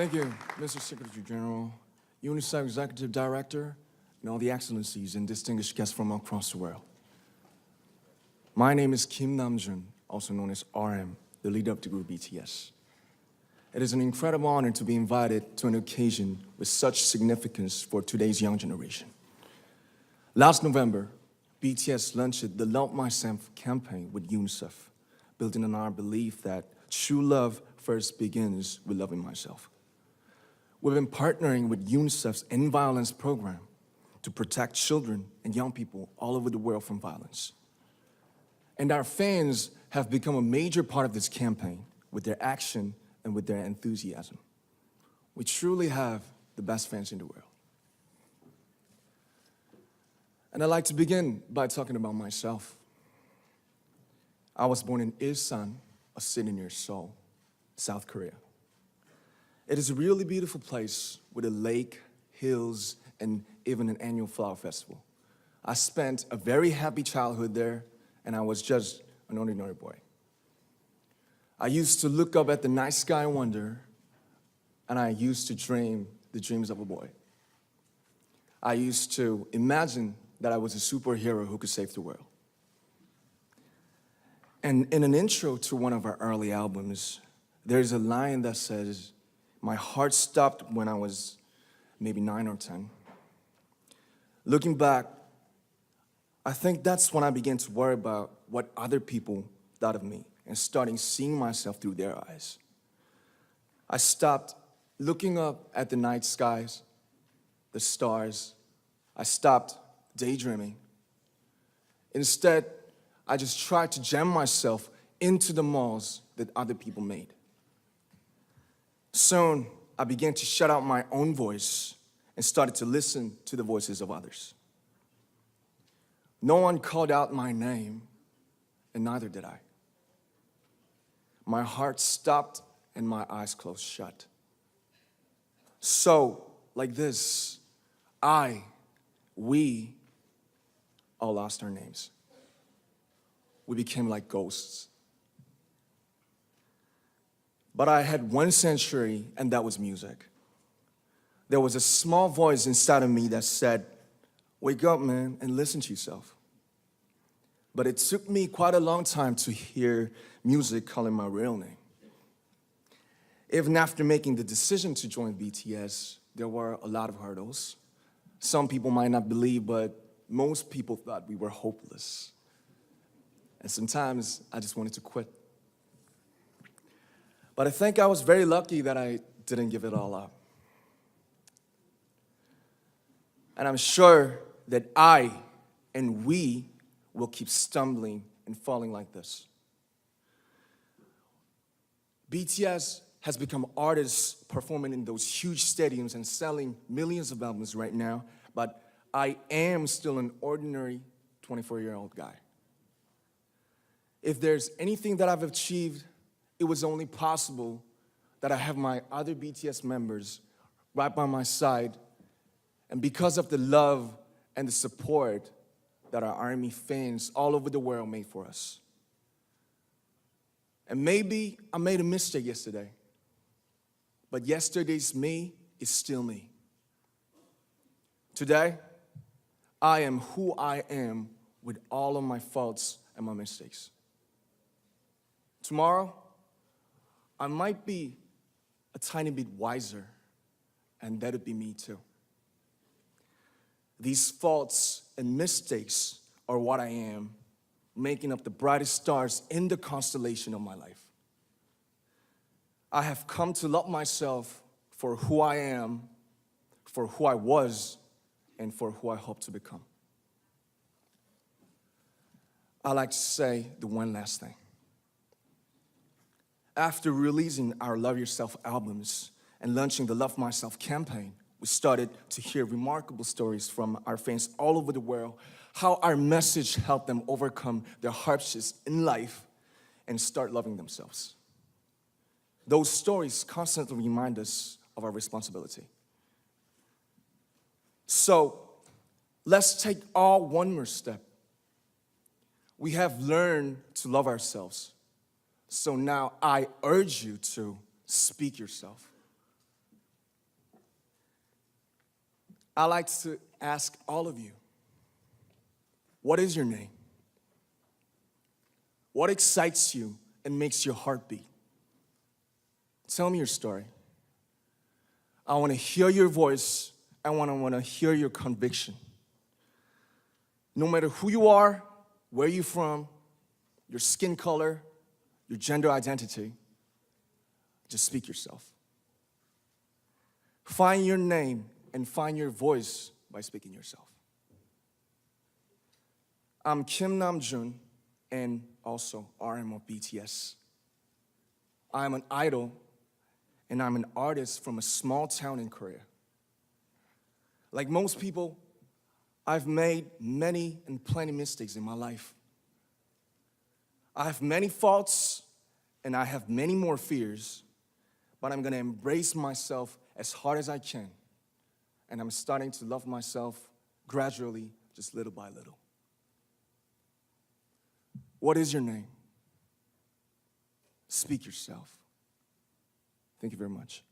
Thank you, Mr. Secretary General, UNICEF Executive Director, and all the excellencies and distinguished guests from across the world. My name is Kim Namjoon, also known as RM, the leader of the group BTS. It is an incredible honor to be invited to an occasion with such significance for today's young generation. Last November, BTS launched the Love Myself campaign with UNICEF, building on our belief that true love first begins with loving myself. We've been partnering with UNICEF's End Violence program to protect children and young people all over the world from violence. And our fans have become a major part of this campaign with their action and with their enthusiasm. We truly have the best fans in the world. And I'd like to begin by talking about myself. I was born in Ilsan, a city near Seoul, South Korea. It is a really beautiful place with a lake, hills, and even an annual flower festival. I spent a very happy childhood there, and I was just an ordinary boy. I used to look up at the night sky and wonder, and I used to dream the dreams of a boy. I used to imagine that I was a superhero who could save the world. And in an intro to one of our early albums, there's a line that says, "My heart stopped when I was maybe 9 or 10. Looking back, I think that's when I began to worry about what other people thought of me and starting seeing myself through their eyes. I stopped looking up at the night skies, the stars. I stopped daydreaming. Instead, I just tried to jam myself into the malls that other people made. Soon, I began to shut out my own voice and started to listen to the voices of others. No one called out my name, and neither did I. My heart stopped and my eyes closed shut. So, like this, we all lost our names. We became like ghosts. But I had one sanctuary, and that was music. There was a small voice inside of me that said, "Wake up, man, and listen to yourself." But it took me quite a long time to hear music calling my real name. Even after making the decision to join BTS, there were a lot of hurdles. Some people might not believe, but most people thought we were hopeless. And sometimes I just wanted to quit. But I think I was very lucky that I didn't give it all up. And I'm sure that I and we will keep stumbling and falling like this. BTS has become artists performing in those huge stadiums and selling millions of albums right now, but I am still an ordinary 24-year-old guy. If there's anything that I've achieved, it was only possible that I have my other BTS members right by my side, and because of the love and the support that our ARMY fans all over the world made for us. And maybe I made a mistake yesterday, but yesterday's me is still me. Today, I am who I am with all of my faults and my mistakes. Tomorrow, I might be a tiny bit wiser, and that'd be me too. These faults and mistakes are what I am, making up the brightest stars in the constellation of my life. I have come to love myself for who I am, for who I was, and for who I hope to become. I'd like to say the one last thing. After releasing our Love Yourself albums and launching the Love Myself campaign, we started to hear remarkable stories from our fans all over the world, how our message helped them overcome their hardships in life and start loving themselves. Those stories constantly remind us of our responsibility. So, let's take all one more step. We have learned to love ourselves. So now I urge you to speak yourself. I like to ask all of you, what is your name? What excites you and makes your heart beat? Tell me your story. I want to hear your voice. I want to hear your conviction. No matter who you are, where you're from, your skin color, your gender identity, just speak yourself. Find your name and find your voice by speaking yourself. I'm Kim Namjoon and also RM of BTS. I'm an idol and I'm an artist from a small town in Korea. Like most people, I've made many and plenty mistakes in my life. I have many faults and I have many more fears, but I'm gonna embrace myself as hard as I can. And I'm starting to love myself gradually, just little by little. What is your name? Speak yourself. Thank you very much.